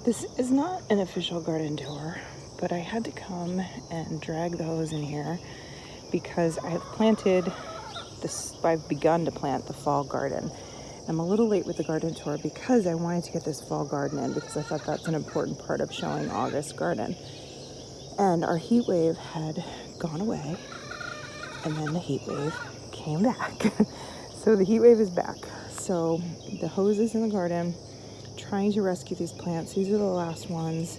This is not an official garden tour, but I had to come and drag the hose in here because I have planted this, I've begun to plant the fall garden. I'm a little late with the garden tour because I wanted to get this fall garden in because I thought that's an important part of showing August garden. And our heat wave had gone away, and then the heat wave came back. So the heat wave is back. So the hose is in the garden, trying to rescue these plants. These are the last ones.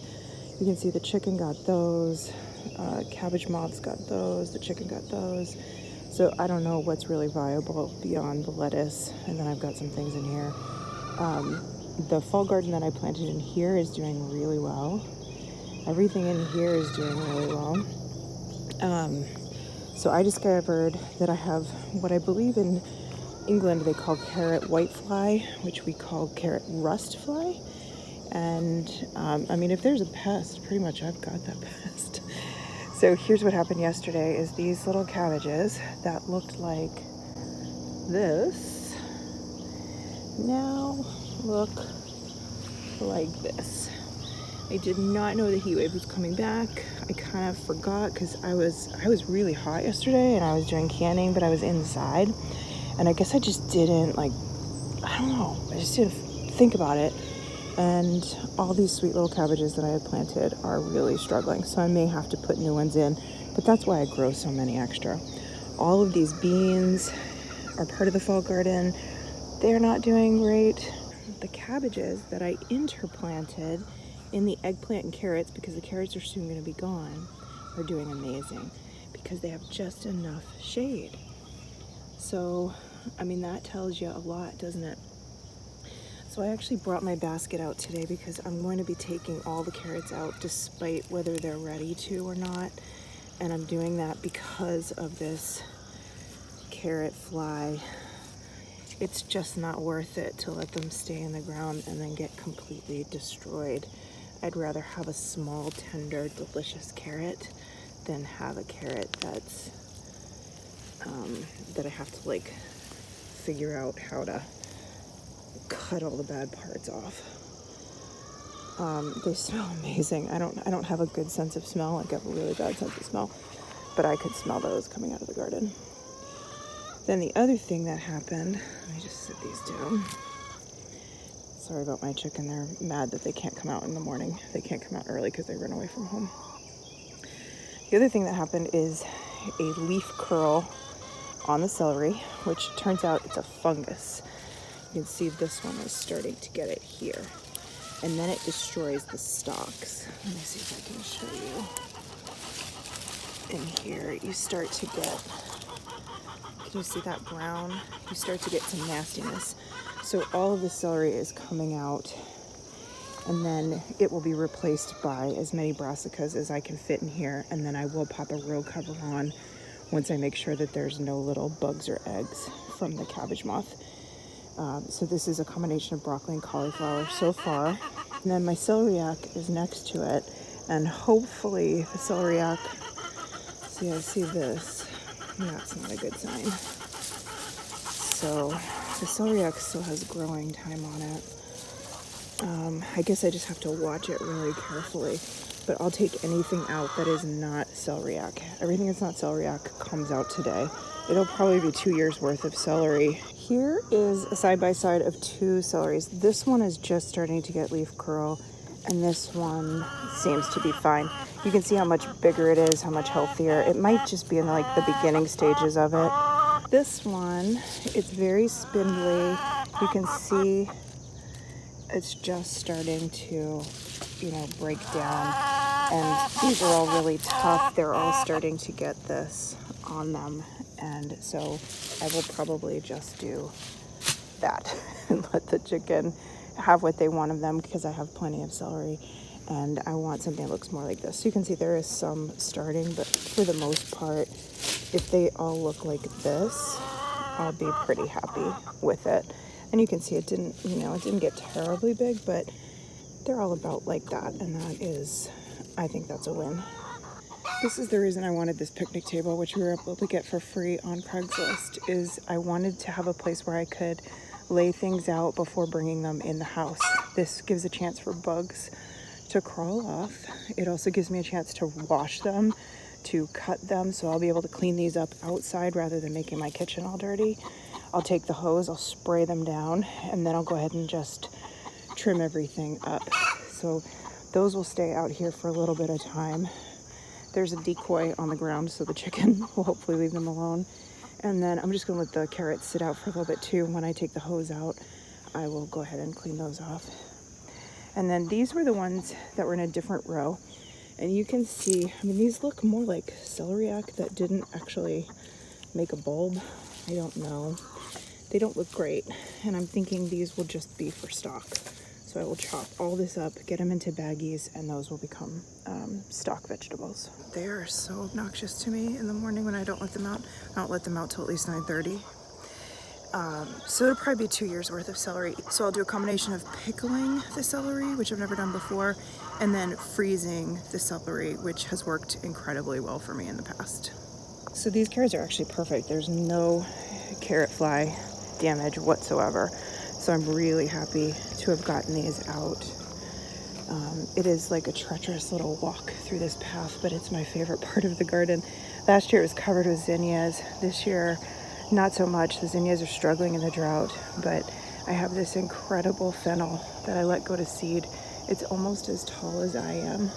You can see the chicken got those, cabbage moths got those, the chicken got those. So I don't know what's really viable beyond the lettuce. And then I've got some things in here. The fall garden that I planted in here is doing really well. Everything in here is doing really well. So I discovered that I have what I believe in England they call carrot whitefly, which we call carrot rust fly. And I mean, if there's a pest, pretty much I've got that pest. So here's what happened yesterday is these little cabbages that looked like this now look like this. I did not know the heat wave was coming back. I kind of forgot because I was really hot yesterday and I was doing canning, but I was inside. And I guess I just didn't I don't know. I just didn't think about it. And all these sweet little cabbages that I had planted are really struggling. So I may have to put new ones in, but that's why I grow so many extra. All of these beans are part of the fall garden. They're not doing great. The cabbages that I interplanted in the eggplant and carrots, because the carrots are soon going to be gone, are doing amazing because they have just enough shade. So, I mean, that tells you a lot, doesn't it? So I actually brought my basket out today because I'm going to be taking all the carrots out despite whether they're ready to or not. And I'm doing that because of this carrot fly. It's just not worth it to let them stay in the ground and then get completely destroyed. I'd rather have a small, tender, delicious carrot than have a carrot that's that I have to figure out how to cut all the bad parts off. They smell amazing. I don't have a good sense of smell. I have a really bad sense of smell, but I could smell those coming out of the garden. Then the other thing that happened, let me just sit these down. Sorry about my chicken. They're mad that they can't come out in the morning. They can't come out early because they run away from home. The other thing that happened is a leaf curl on the celery, which turns out it's a fungus. You can see this one is starting to get it here. And then it destroys the stalks. Let me see if I can show you. In here, you start to get, can you see that brown? You start to get some nastiness. So all of the celery is coming out, and then it will be replaced by as many brassicas as I can fit in here. And then I will pop a row cover on once I make sure that there's no little bugs or eggs from the cabbage moth. So this is a combination of broccoli and cauliflower so far. And then my celeriac is next to it. And hopefully the celeriac, see, I see this. That's not a good sign. So the celeriac still has growing time on it. I guess I just have to watch it really carefully. But I'll take anything out that is not celeriac. Everything that's not celeriac comes out today. It'll probably be 2 years worth of celery. Here is a side-by-side of two celeries. This one is just starting to get leaf curl, and this one seems to be fine. You can see how much bigger it is, how much healthier. It might just be in the beginning stages of it. This one, it's very spindly. You can see it's just starting to, break down. And these are all really tough. They're all starting to get this on them. And so I will probably just do that and let the chicken have what they want of them because I have plenty of celery. And I want something that looks more like this. So you can see there is some starting, but for the most part, if they all look like this, I'll be pretty happy with it. And you can see it didn't get terribly big, but they're all about like that. And that is, I think that's a win. This is the reason I wanted this picnic table, which we were able to get for free on Craigslist, is I wanted to have a place where I could lay things out before bringing them in the house. This gives a chance for bugs to crawl off. It also gives me a chance to wash them, to cut them, so I'll be able to clean these up outside rather than making my kitchen all dirty. I'll take the hose, I'll spray them down, and then I'll go ahead and just trim everything up. So those will stay out here for a little bit of time. There's a decoy on the ground, so the chicken will hopefully leave them alone. And then I'm just gonna let the carrots sit out for a little bit too. When I take the hose out, I will go ahead and clean those off. And then these were the ones that were in a different row. And you can see, I mean, these look more like celeriac that didn't actually make a bulb. I don't know. They don't look great. And I'm thinking these will just be for stock. So I will chop all this up, get them into baggies, and those will become stock vegetables. They are so obnoxious to me in the morning when I don't let them out. I don't let them out till at least 9:30. So it'll probably be 2 years worth of celery. So I'll do a combination of pickling the celery, which I've never done before, and then freezing the celery, which has worked incredibly well for me in the past. So these carrots are actually perfect. There's no carrot fly damage whatsoever. So I'm really happy to have gotten these out. It is like a treacherous little walk through this path, but it's my favorite part of the garden. Last year it was covered with zinnias. This year, not so much. The zinnias are struggling in the drought, but I have this incredible fennel that I let go to seed. It's almost as tall as I am.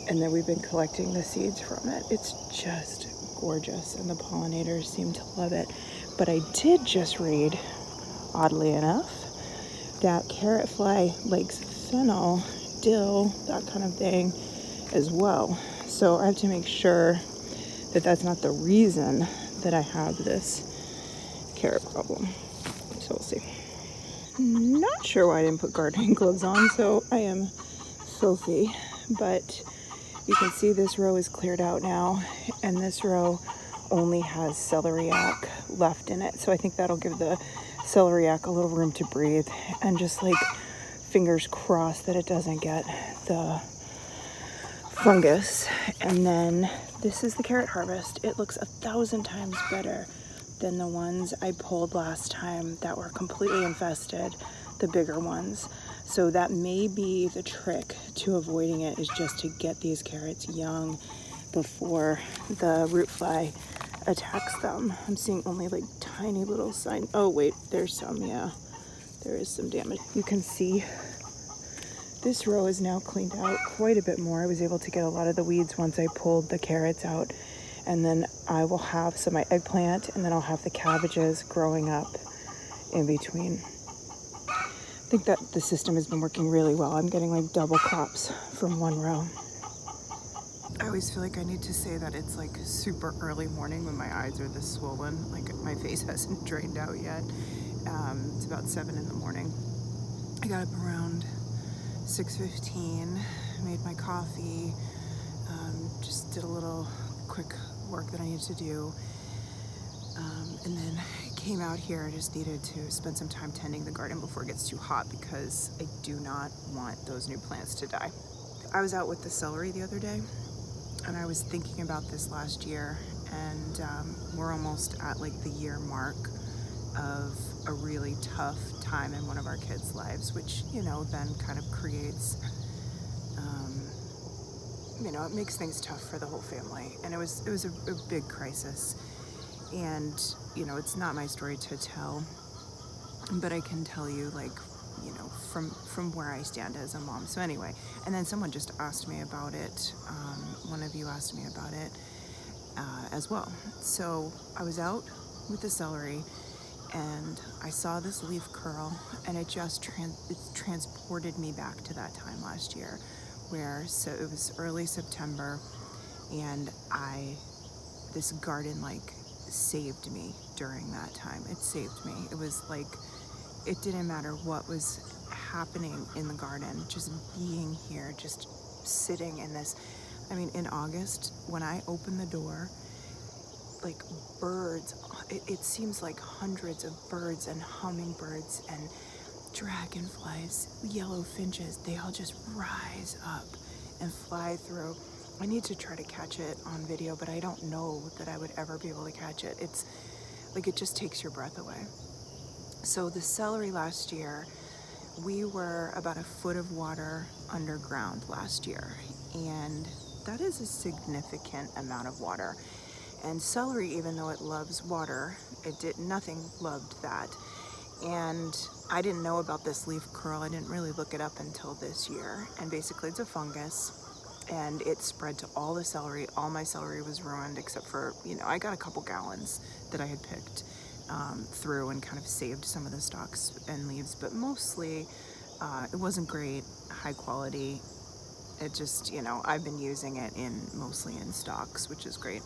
And then we've been collecting the seeds from it. It's just gorgeous, and the pollinators seem to love it. But I did just read, oddly enough, that carrot fly likes fennel, dill, that kind of thing as well. So I have to make sure that that's not the reason that I have this carrot problem. So we'll see. Not sure why I didn't put gardening gloves on, so I am filthy. But you can see this row is cleared out now, and this row only has celeriac left in it. So I think that'll give the celeriac a little room to breathe, and just like fingers crossed that it doesn't get the fungus. And then this is the carrot harvest. It looks 1,000 times better than the ones I pulled last time that were completely infested, the bigger ones. So that may be the trick to avoiding it, is just to get these carrots young before the root fly attacks them. I'm seeing only like tiny little signs. Oh wait, there's some, yeah. There is some damage. You can see this row is now cleaned out quite a bit more. I was able to get a lot of the weeds once I pulled the carrots out. And then I will have some of my eggplant, and then I'll have the cabbages growing up in between. I think that the system has been working really well. I'm getting like double crops from one row. I always feel like I need to say that it's like super early morning when my eyes are this swollen. Like my face hasn't drained out yet. It's about 7 in the morning. I got up around 6:15, made my coffee, just did a little quick work that I needed to do, and then came out here. I just needed to spend some time tending the garden before it gets too hot, because I do not want those new plants to die. I was out with the celery the other day, and I was thinking about this last year, and we're almost at like the year mark of a really tough time in one of our kids' lives, which, you know, then kind of creates, you know, it makes things tough for the whole family. And it was a big crisis. And, you know, it's not my story to tell, but I can tell you, like, you know, from where I stand as a mom. So anyway, and then someone just asked me about it. One of you asked me about it as well. So I was out with the celery, and I saw this leaf curl, and it just it transported me back to that time last year, where, so it was early September, and this garden like saved me during that time. It saved me. It was like, it didn't matter what was happening in the garden, just being here, just sitting in this. I mean, in August, when I opened the door, like birds, it seems like hundreds of birds and hummingbirds and dragonflies, yellow finches, they all just rise up and fly through. I need to try to catch it on video, but I don't know that I would ever be able to catch it. It's like, it just takes your breath away. So the celery last year we were about a foot of water underground last year, and that is a significant amount of water. And celery, even though it loves water, nothing loved that. And I didn't know about this leaf curl. I didn't really look it up until this year. And basically it's a fungus, and it spread to all the celery. All my celery was ruined except for, I got a couple gallons that I had picked through and kind of saved some of the stalks and leaves, but mostly it wasn't great, high quality. It just, I've been using it mostly in stalks, which is great.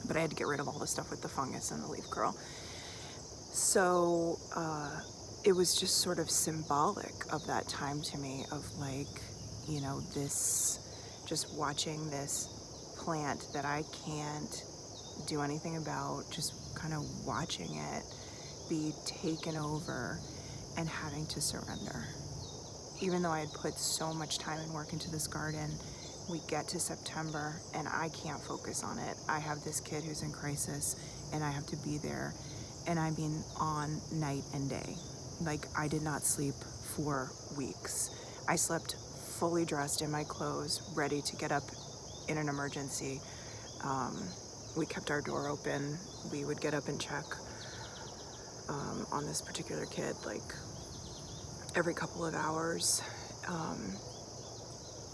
But I had to get rid of all the stuff with the fungus and the leaf curl. So it was just sort of symbolic of that time to me, of this, just watching this plant that I can't do anything about, just kind of watching it be taken over and having to surrender. Even though I had put so much time and work into this garden, we get to September and I can't focus on it. I have this kid who's in crisis and I have to be there. And I mean on night and day. I did not sleep for weeks. I slept fully dressed in my clothes, ready to get up in an emergency. We kept our door open. We would get up and check on this particular kid every couple of hours.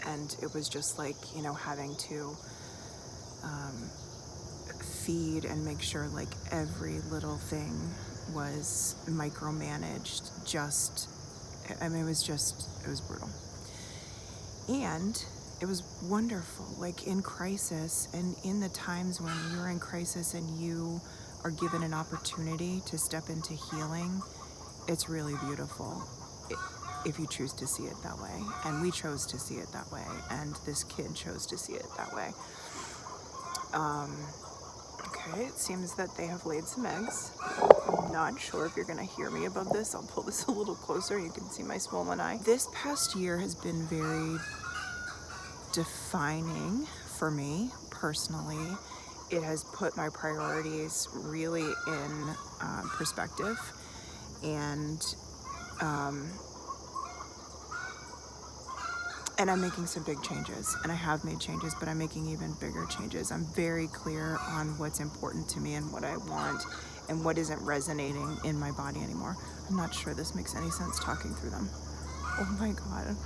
And it was just having to feed and make sure every little thing was micromanaged. It was brutal. And it was wonderful, in crisis, and in the times when you're in crisis and you are given an opportunity to step into healing, it's really beautiful if you choose to see it that way. And we chose to see it that way, and this kid chose to see it that way. Okay, it seems that they have laid some eggs. I'm not sure if you're gonna hear me above this. I'll pull this a little closer. You can see my swollen eye. This past year has been very defining for me personally. It has put my priorities really in perspective, and I'm making some big changes, and I have made changes, but I'm making even bigger changes. I'm very clear on what's important to me and what I want and what isn't resonating in my body anymore. I'm not sure this makes any sense talking through them. Oh my God.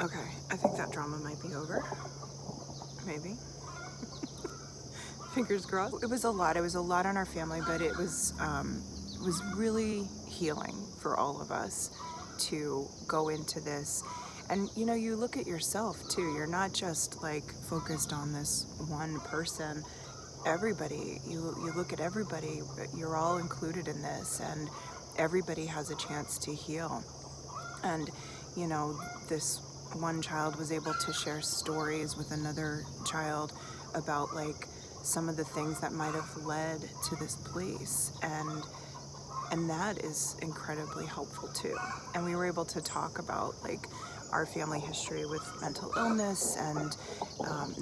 Okay, I think that drama might be over. Maybe. Fingers crossed. It was a lot. It was a lot on our family, but it was really healing for all of us to go into this. And you look at yourself too. You're not just focused on this one person. Everybody, you look at everybody. You're all included in this, and everybody has a chance to heal. And this one child was able to share stories with another child about some of the things that might have led to this place, and that is incredibly helpful too. And we were able to talk about our family history with mental illness, and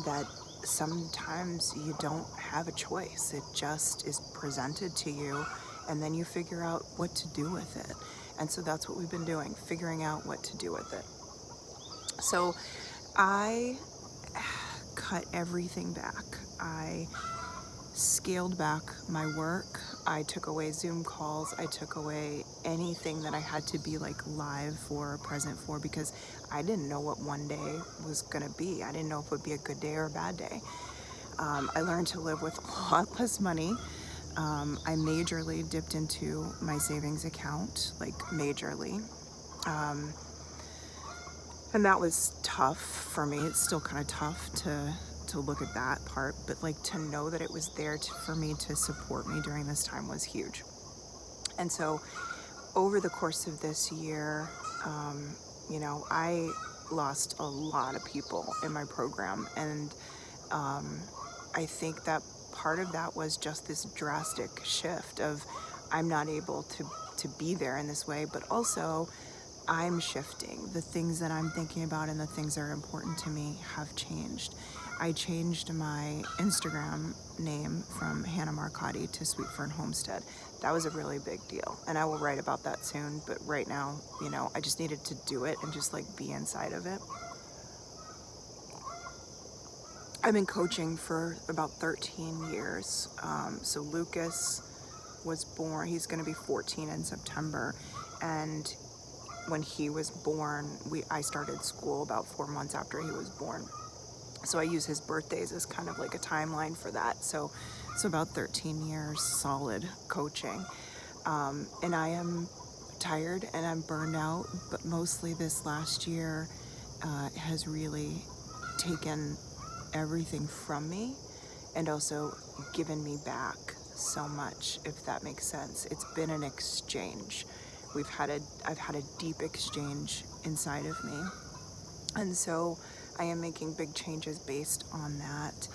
that sometimes you don't have a choice. It just is presented to you, and then you figure out what to do with it. And so that's what we've been doing, figuring out what to do with it. So I cut everything back. I scaled back my work. I took away Zoom calls. I took away anything that I had to be live for or present for, because I didn't know what one day was gonna be. I didn't know if it would be a good day or a bad day. I learned to live with a lot less money. I majorly dipped into my savings account, majorly. And that was tough for me. It's still kind of tough to look at that part, but to know that it was there for me to support me during this time was huge. And so over the course of this year, I lost a lot of people in my program, and I think that part of that was just this drastic shift of I'm not able to be there in this way, but also I'm shifting. The things that I'm thinking about and the things that are important to me have changed. I changed my Instagram name from Hannah Marcotti to Sweet Fern Homestead. that was a really big deal. And I will write about that soon, but right now, you know, I just needed to do it and just like be inside of it. I've been coaching for about 13 years. So Lucas was born, he's going to be 14 in September. And when he was born, I started school about 4 months after he was born. So I use his birthdays as kind of like a timeline for that. So it's about 13 years solid coaching. And I am tired and I'm burned out, but mostly this last year has really taken everything from me and also given me back so much, if that makes sense. It's been an exchange. I've had a deep exchange inside of me. And so I am making big changes based on that.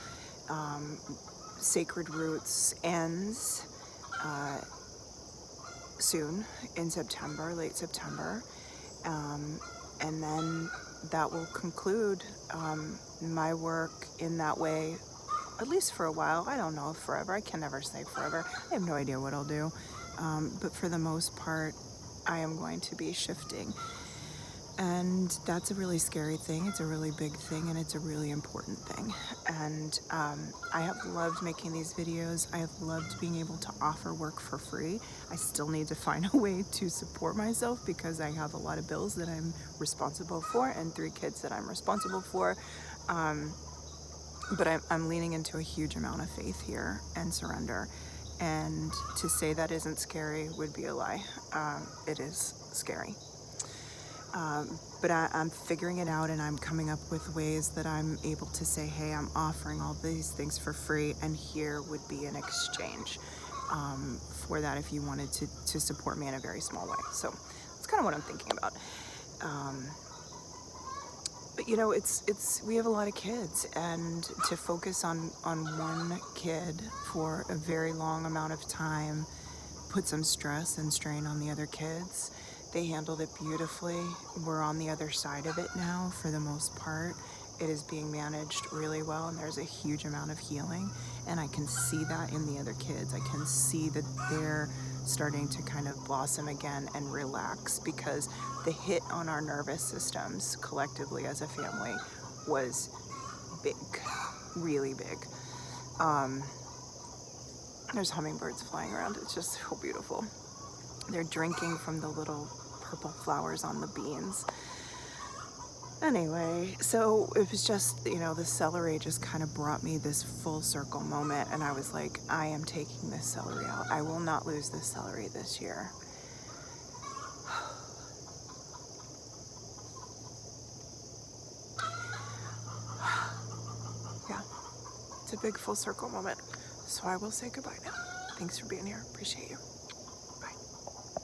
Sacred Roots ends soon in September, late September. And then that will conclude my work in that way, at least for a while. I don't know if forever. I can never say forever. I have no idea what I'll do. But for the most part, I am going to be shifting. And that's a really scary thing. It's a really big thing, and it's a really important thing. And I have loved making these videos. I have loved being able to offer work for free. I still need to find a way to support myself because I have a lot of bills that I'm responsible for and 3 kids that I'm responsible for. But I'm leaning into a huge amount of faith here and surrender. And to say that isn't scary would be a lie. It is scary. But I'm figuring it out, and I'm coming up with ways that I'm able to say, hey, I'm offering all these things for free, and here would be an exchange for that if you wanted to support me in a very small way. So that's kind of what I'm thinking about. But you know, we have a lot of kids, and to focus on one kid for a very long amount of time put some stress and strain on the other kids. They handled it beautifully. We're on the other side of it now for the most part. It is being managed really well, and there's a huge amount of healing, and I can see that in the other kids. I can see that they're starting to kind of blossom again and relax, because the hit on our nervous systems collectively as a family was big, really big. There's hummingbirds flying around. It's just so beautiful. They're drinking from the little purple flowers on the beans. Anyway, so it was just, you know, the celery just kind of brought me this full circle moment, and I was like, I am taking this celery out. I will not lose this celery this year. Yeah, it's a big full circle moment. So I will say goodbye now. Thanks for being here. Appreciate you.